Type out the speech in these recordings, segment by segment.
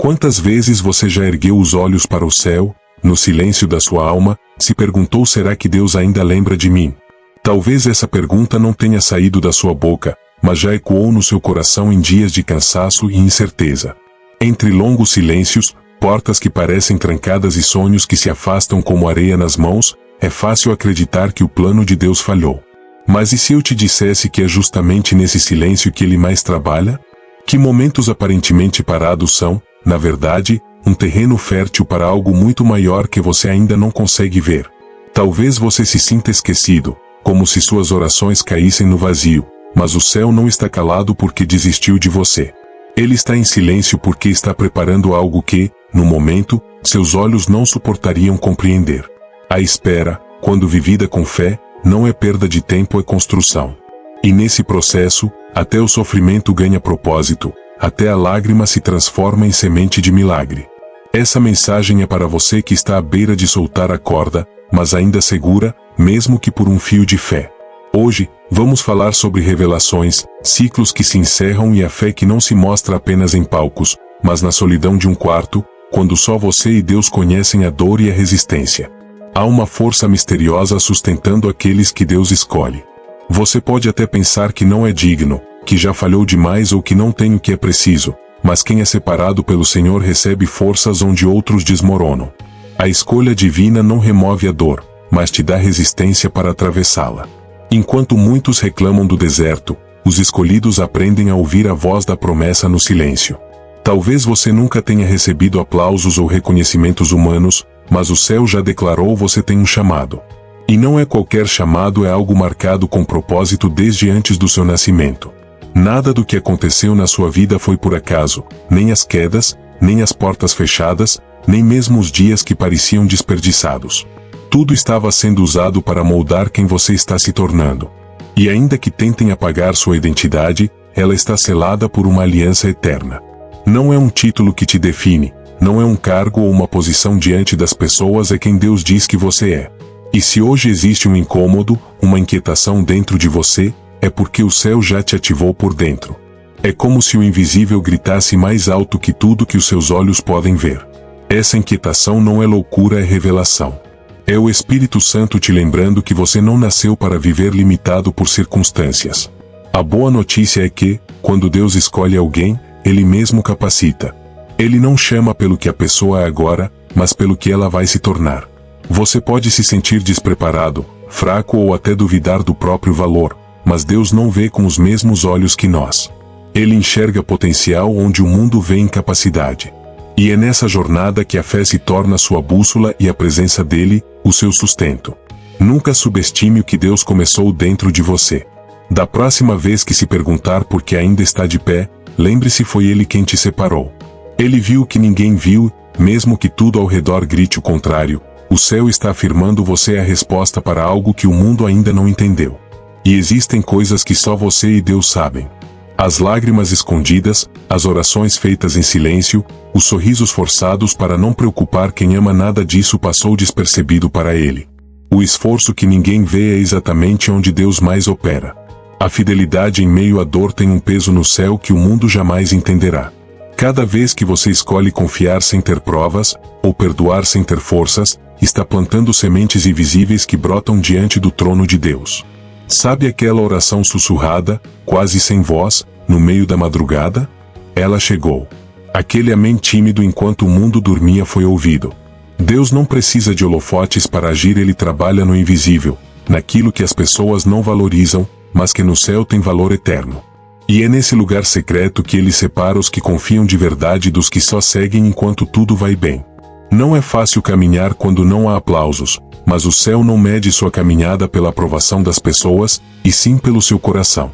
Quantas vezes você já ergueu os olhos para o céu, no silêncio da sua alma, se perguntou: será que Deus ainda lembra de mim? Talvez essa pergunta não tenha saído da sua boca, mas já ecoou no seu coração em dias de cansaço e incerteza. Entre longos silêncios, portas que parecem trancadas e sonhos que se afastam como areia nas mãos, é fácil acreditar que o plano de Deus falhou. Mas e se eu te dissesse que é justamente nesse silêncio que Ele mais trabalha? Que momentos aparentemente parados são, na verdade, um terreno fértil para algo muito maior que você ainda não consegue ver. Talvez você se sinta esquecido, como se suas orações caíssem no vazio, mas o céu não está calado porque desistiu de você. Ele está em silêncio porque está preparando algo que, no momento, seus olhos não suportariam compreender. A espera, quando vivida com fé, não é perda de tempo, é construção. E nesse processo, até o sofrimento ganha propósito, até a lágrima se transforma em semente de milagre. Essa mensagem é para você que está à beira de soltar a corda, mas ainda segura, mesmo que por um fio de fé. Hoje, vamos falar sobre revelações, ciclos que se encerram e a fé que não se mostra apenas em palcos, mas na solidão de um quarto, quando só você e Deus conhecem a dor e a resistência. Há uma força misteriosa sustentando aqueles que Deus escolhe. Você pode até pensar que não é digno, que já falhou demais ou que não tem o que é preciso, mas quem é separado pelo Senhor recebe forças onde outros desmoronam. A escolha divina não remove a dor, mas te dá resistência para atravessá-la. Enquanto muitos reclamam do deserto, os escolhidos aprendem a ouvir a voz da promessa no silêncio. Talvez você nunca tenha recebido aplausos ou reconhecimentos humanos, mas o céu já declarou: você tem um chamado. E não é qualquer chamado, é algo marcado com propósito desde antes do seu nascimento. Nada do que aconteceu na sua vida foi por acaso, nem as quedas, nem as portas fechadas, nem mesmo os dias que pareciam desperdiçados. Tudo estava sendo usado para moldar quem você está se tornando. E ainda que tentem apagar sua identidade, ela está selada por uma aliança eterna. Não é um título que te define, não é um cargo ou uma posição diante das pessoas, é quem Deus diz que você é. E se hoje existe um incômodo, uma inquietação dentro de você, é porque o céu já te ativou por dentro. É como se o invisível gritasse mais alto que tudo que os seus olhos podem ver. Essa inquietação não é loucura, é revelação. É o Espírito Santo te lembrando que você não nasceu para viver limitado por circunstâncias. A boa notícia é que, quando Deus escolhe alguém, Ele mesmo capacita. Ele não chama pelo que a pessoa é agora, mas pelo que ela vai se tornar. Você pode se sentir despreparado, fraco ou até duvidar do próprio valor, mas Deus não vê com os mesmos olhos que nós. Ele enxerga potencial onde o mundo vê incapacidade. E é nessa jornada que a fé se torna sua bússola e a presença dele, o seu sustento. Nunca subestime o que Deus começou dentro de você. Da próxima vez que se perguntar por que ainda está de pé, lembre-se: foi Ele quem te separou. Ele viu o que ninguém viu, mesmo que tudo ao redor grite o contrário. O céu está afirmando: você é a resposta para algo que o mundo ainda não entendeu. E existem coisas que só você e Deus sabem. As lágrimas escondidas, as orações feitas em silêncio, os sorrisos forçados para não preocupar quem ama, nada disso passou despercebido para Ele. O esforço que ninguém vê é exatamente onde Deus mais opera. A fidelidade em meio à dor tem um peso no céu que o mundo jamais entenderá. Cada vez que você escolhe confiar sem ter provas, ou perdoar sem ter forças, está plantando sementes invisíveis que brotam diante do trono de Deus. Sabe aquela oração sussurrada, quase sem voz, no meio da madrugada? Ela chegou. Aquele amém tímido enquanto o mundo dormia foi ouvido. Deus não precisa de holofotes para agir, Ele trabalha no invisível, naquilo que as pessoas não valorizam, mas que no céu tem valor eterno. E é nesse lugar secreto que Ele separa os que confiam de verdade dos que só seguem enquanto tudo vai bem. Não é fácil caminhar quando não há aplausos, mas o céu não mede sua caminhada pela aprovação das pessoas, e sim pelo seu coração.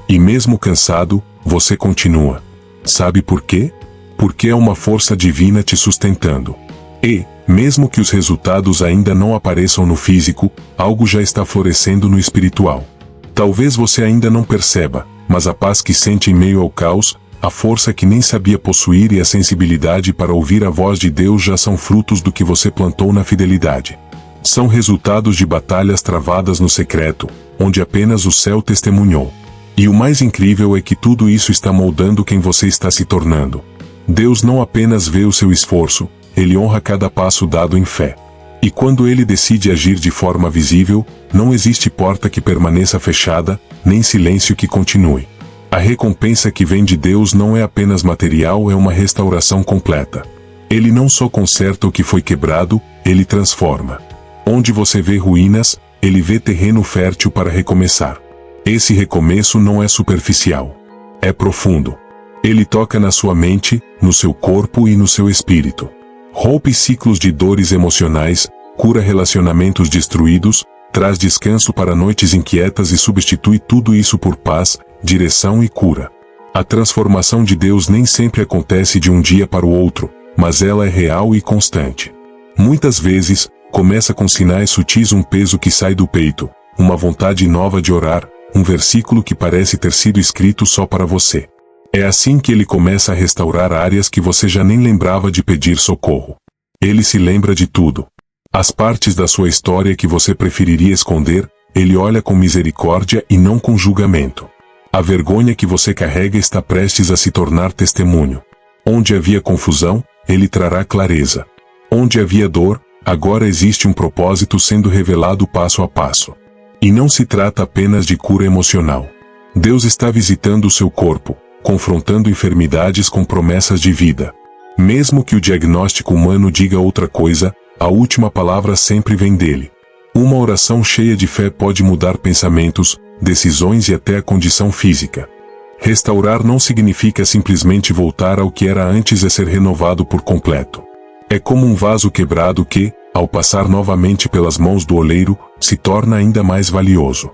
E mesmo cansado, você continua. Sabe por quê? Porque é uma força divina te sustentando. E, mesmo que os resultados ainda não apareçam no físico, algo já está florescendo no espiritual. Talvez você ainda não perceba, mas a paz que sente em meio ao caos, a força que nem sabia possuir e a sensibilidade para ouvir a voz de Deus já são frutos do que você plantou na fidelidade. São resultados de batalhas travadas no secreto, onde apenas o céu testemunhou. E o mais incrível é que tudo isso está moldando quem você está se tornando. Deus não apenas vê o seu esforço, Ele honra cada passo dado em fé. E quando Ele decide agir de forma visível, não existe porta que permaneça fechada, nem silêncio que continue. A recompensa que vem de Deus não é apenas material, é uma restauração completa. Ele não só conserta o que foi quebrado, Ele transforma. Onde você vê ruínas, Ele vê terreno fértil para recomeçar. Esse recomeço não é superficial. É profundo. Ele toca na sua mente, no seu corpo e no seu espírito. Rompe ciclos de dores emocionais, cura relacionamentos destruídos, traz descanso para noites inquietas e substitui tudo isso por paz, direção e cura. A transformação de Deus nem sempre acontece de um dia para o outro, mas ela é real e constante. Muitas vezes, começa com sinais sutis, um peso que sai do peito, uma vontade nova de orar, um versículo que parece ter sido escrito só para você. É assim que Ele começa a restaurar áreas que você já nem lembrava de pedir socorro. Ele se lembra de tudo. As partes da sua história que você preferiria esconder, Ele olha com misericórdia e não com julgamento. A vergonha que você carrega está prestes a se tornar testemunho. Onde havia confusão, Ele trará clareza. Onde havia dor, agora existe um propósito sendo revelado passo a passo. E não se trata apenas de cura emocional. Deus está visitando o seu corpo, confrontando enfermidades com promessas de vida. Mesmo que o diagnóstico humano diga outra coisa, a última palavra sempre vem dele. Uma oração cheia de fé pode mudar pensamentos, decisões e até a condição física. Restaurar não significa simplesmente voltar ao que era antes, é ser renovado por completo. É como um vaso quebrado que, ao passar novamente pelas mãos do oleiro, se torna ainda mais valioso.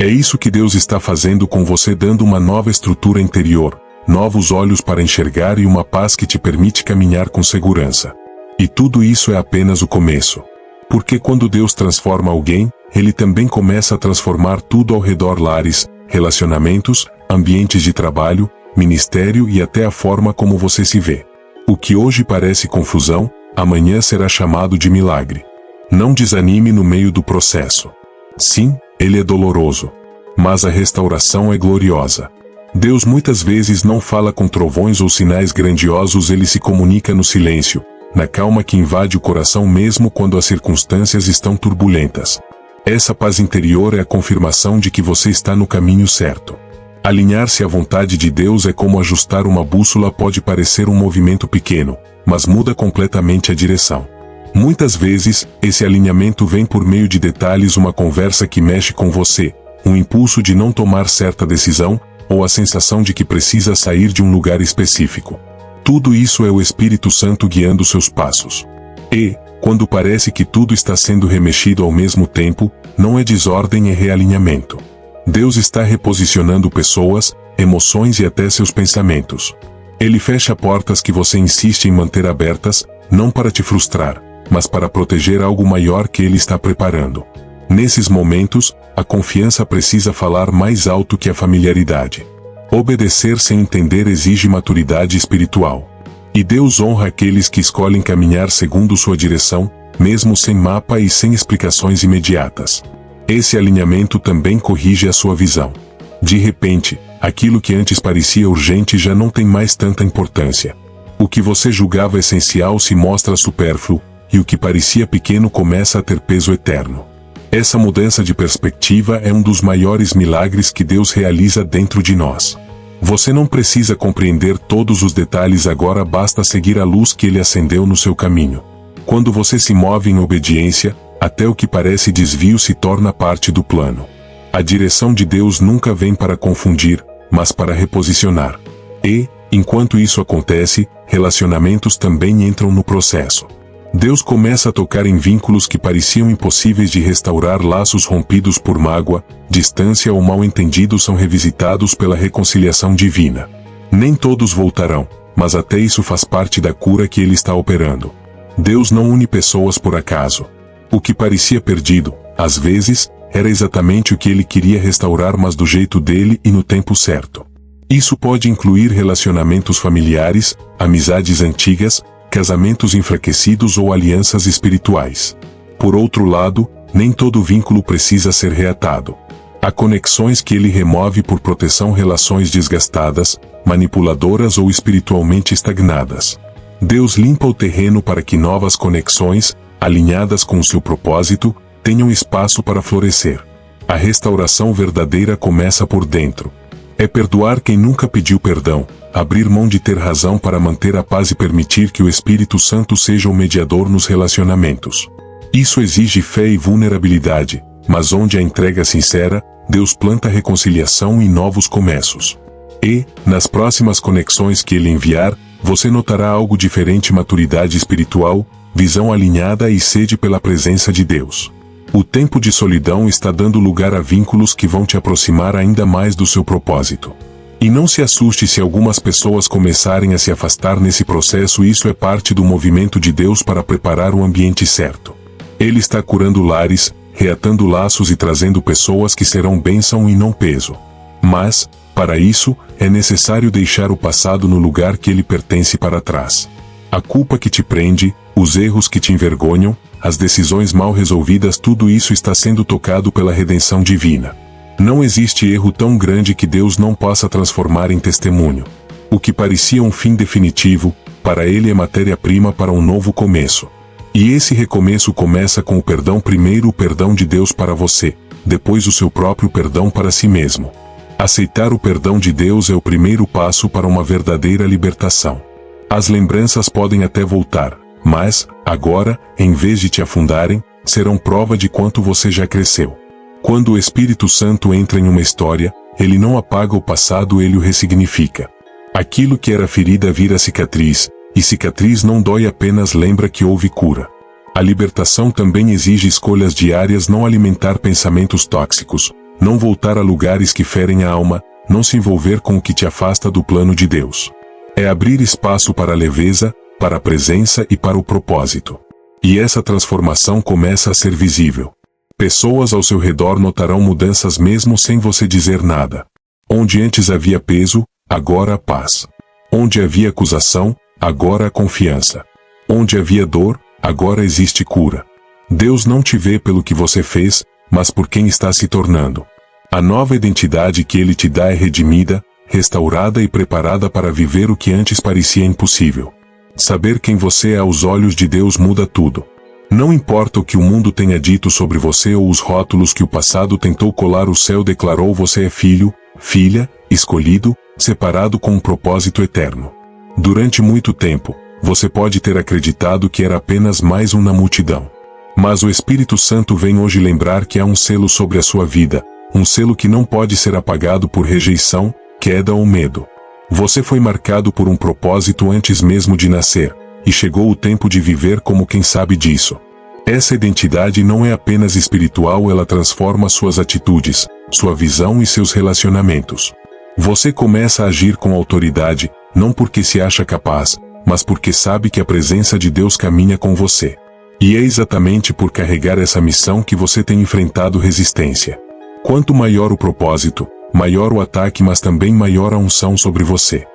É isso que Deus está fazendo com você, dando uma nova estrutura interior, novos olhos para enxergar e uma paz que te permite caminhar com segurança. E tudo isso é apenas o começo. Porque quando Deus transforma alguém, Ele também começa a transformar tudo ao redor: lares, relacionamentos, ambientes de trabalho, ministério e até a forma como você se vê. O que hoje parece confusão, amanhã será chamado de milagre. Não desanime no meio do processo. Sim, ele é doloroso. Mas a restauração é gloriosa. Deus muitas vezes não fala com trovões ou sinais grandiosos, Ele se comunica no silêncio, na calma que invade o coração mesmo quando as circunstâncias estão turbulentas. Essa paz interior é a confirmação de que você está no caminho certo. Alinhar-se à vontade de Deus é como ajustar uma bússola, pode parecer um movimento pequeno, mas muda completamente a direção. Muitas vezes, esse alinhamento vem por meio de detalhes, uma conversa que mexe com você, um impulso de não tomar certa decisão, ou a sensação de que precisa sair de um lugar específico. Tudo isso é o Espírito Santo guiando seus passos. E, quando parece que tudo está sendo remexido ao mesmo tempo, não é desordem, é realinhamento. Deus está reposicionando pessoas, emoções e até seus pensamentos. Ele fecha portas que você insiste em manter abertas, não para te frustrar, mas para proteger algo maior que Ele está preparando. Nesses momentos, a confiança precisa falar mais alto que a familiaridade. Obedecer sem entender exige maturidade espiritual. E Deus honra aqueles que escolhem caminhar segundo sua direção, mesmo sem mapa e sem explicações imediatas. Esse alinhamento também corrige a sua visão. De repente, aquilo que antes parecia urgente já não tem mais tanta importância. O que você julgava essencial se mostra supérfluo, e o que parecia pequeno começa a ter peso eterno. Essa mudança de perspectiva é um dos maiores milagres que Deus realiza dentro de nós. Você não precisa compreender todos os detalhes agora, basta seguir a luz que Ele acendeu no seu caminho. Quando você se move em obediência, até o que parece desvio se torna parte do plano. A direção de Deus nunca vem para confundir, mas para reposicionar. E, enquanto isso acontece, relacionamentos também entram no processo. Deus começa a tocar em vínculos que pareciam impossíveis de restaurar, laços rompidos por mágoa, distância ou mal-entendido são revisitados pela reconciliação divina. Nem todos voltarão, mas até isso faz parte da cura que Ele está operando. Deus não une pessoas por acaso. O que parecia perdido, às vezes, era exatamente o que Ele queria restaurar, mas do jeito dele e no tempo certo. Isso pode incluir relacionamentos familiares, amizades antigas, casamentos enfraquecidos ou alianças espirituais. Por outro lado, nem todo vínculo precisa ser reatado. Há conexões que Ele remove por proteção, relações desgastadas, manipuladoras ou espiritualmente estagnadas. Deus limpa o terreno para que novas conexões, alinhadas com o seu propósito, tenham espaço para florescer. A restauração verdadeira começa por dentro. É perdoar quem nunca pediu perdão, abrir mão de ter razão para manter a paz e permitir que o Espírito Santo seja o mediador nos relacionamentos. Isso exige fé e vulnerabilidade, mas onde a entrega é sincera, Deus planta reconciliação e novos começos. E, nas próximas conexões que Ele enviar, você notará algo diferente: maturidade espiritual, visão alinhada e sede pela presença de Deus. O tempo de solidão está dando lugar a vínculos que vão te aproximar ainda mais do seu propósito. E não se assuste se algumas pessoas começarem a se afastar nesse processo. Isso é parte do movimento de Deus para preparar o ambiente certo. Ele está curando lares, reatando laços e trazendo pessoas que serão bênção e não peso. Mas, para isso, é necessário deixar o passado no lugar que ele pertence para trás. A culpa que te prende, os erros que te envergonham, as decisões mal resolvidas, tudo isso está sendo tocado pela redenção divina. Não existe erro tão grande que Deus não possa transformar em testemunho. O que parecia um fim definitivo, para Ele é matéria-prima para um novo começo. E esse recomeço começa com o perdão. Primeiro o perdão de Deus para você, depois o seu próprio perdão para si mesmo. Aceitar o perdão de Deus é o primeiro passo para uma verdadeira libertação. As lembranças podem até voltar, mas, agora, em vez de te afundarem, serão prova de quanto você já cresceu. Quando o Espírito Santo entra em uma história, ele não apaga o passado, ele o ressignifica. Aquilo que era ferida vira cicatriz, e cicatriz não dói, apenas lembra que houve cura. A libertação também exige escolhas diárias: não alimentar pensamentos tóxicos, não voltar a lugares que ferem a alma, não se envolver com o que te afasta do plano de Deus. É abrir espaço para a leveza, para a presença e para o propósito. E essa transformação começa a ser visível. Pessoas ao seu redor notarão mudanças mesmo sem você dizer nada. Onde antes havia peso, agora há paz. Onde havia acusação, agora há confiança. Onde havia dor, agora existe cura. Deus não te vê pelo que você fez, mas por quem está se tornando. A nova identidade que Ele te dá é redimida, restaurada e preparada para viver o que antes parecia impossível. Saber quem você é aos olhos de Deus muda tudo. Não importa o que o mundo tenha dito sobre você ou os rótulos que o passado tentou colar, o céu declarou: você é filho, filha, escolhido, separado com um propósito eterno. Durante muito tempo, você pode ter acreditado que era apenas mais um na multidão. Mas o Espírito Santo vem hoje lembrar que há um selo sobre a sua vida, um selo que não pode ser apagado por rejeição, queda ou medo. Você foi marcado por um propósito antes mesmo de nascer, e chegou o tempo de viver como quem sabe disso. Essa identidade não é apenas espiritual, ela transforma suas atitudes, sua visão e seus relacionamentos. Você começa a agir com autoridade, não porque se acha capaz, mas porque sabe que a presença de Deus caminha com você. E é exatamente por carregar essa missão que você tem enfrentado resistência. Quanto maior o propósito, maior o ataque, mas também maior a unção sobre você.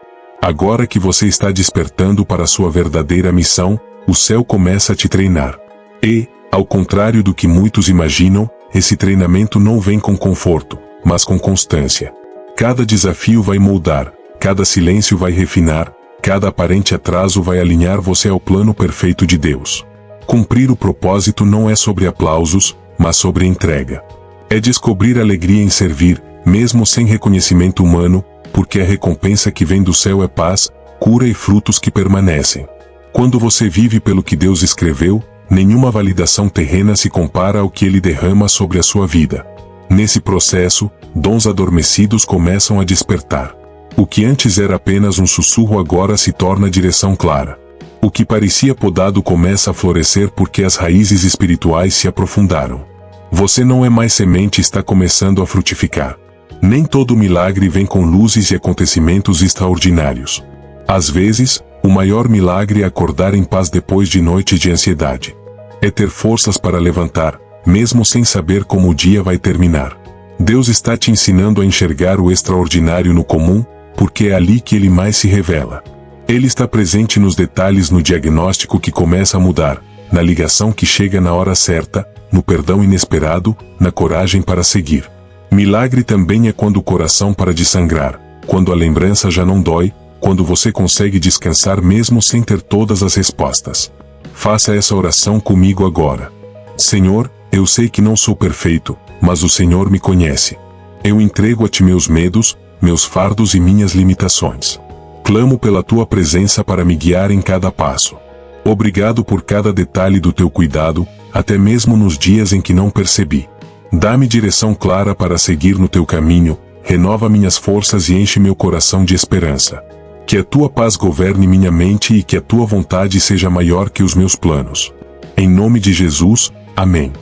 Agora que você está despertando para a sua verdadeira missão, o céu começa a te treinar. E, ao contrário do que muitos imaginam, esse treinamento não vem com conforto, mas com constância. Cada desafio vai moldar, cada silêncio vai refinar, cada aparente atraso vai alinhar você ao plano perfeito de Deus. Cumprir o propósito não é sobre aplausos, mas sobre entrega. É descobrir alegria em servir, mesmo sem reconhecimento humano, porque a recompensa que vem do céu é paz, cura e frutos que permanecem. Quando você vive pelo que Deus escreveu, nenhuma validação terrena se compara ao que Ele derrama sobre a sua vida. Nesse processo, dons adormecidos começam a despertar. O que antes era apenas um sussurro agora se torna direção clara. O que parecia podado começa a florescer porque as raízes espirituais se aprofundaram. Você não é mais semente, está começando a frutificar. Nem todo milagre vem com luzes e acontecimentos extraordinários. Às vezes, o maior milagre é acordar em paz depois de noites de ansiedade. É ter forças para levantar, mesmo sem saber como o dia vai terminar. Deus está te ensinando a enxergar o extraordinário no comum, porque é ali que Ele mais se revela. Ele está presente nos detalhes, no diagnóstico que começa a mudar, na ligação que chega na hora certa, no perdão inesperado, na coragem para seguir. Milagre também é quando o coração para de sangrar, quando a lembrança já não dói, quando você consegue descansar mesmo sem ter todas as respostas. Faça essa oração comigo agora. Senhor, eu sei que não sou perfeito, mas o Senhor me conhece. Eu entrego a Ti meus medos, meus fardos e minhas limitações. Clamo pela Tua presença para me guiar em cada passo. Obrigado por cada detalhe do Teu cuidado, até mesmo nos dias em que não percebi. Dá-me direção clara para seguir no Teu caminho, renova minhas forças e enche meu coração de esperança. Que a Tua paz governe minha mente e que a Tua vontade seja maior que os meus planos. Em nome de Jesus, amém.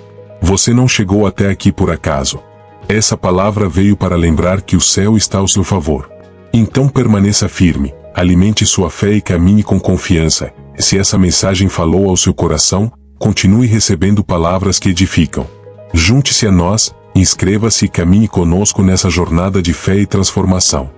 Você não chegou até aqui por acaso. Essa palavra veio para lembrar que o céu está ao seu favor. Então permaneça firme, alimente sua fé e caminhe com confiança. Se essa mensagem falou ao seu coração, continue recebendo palavras que edificam. Junte-se a nós, inscreva-se e caminhe conosco nessa jornada de fé e transformação.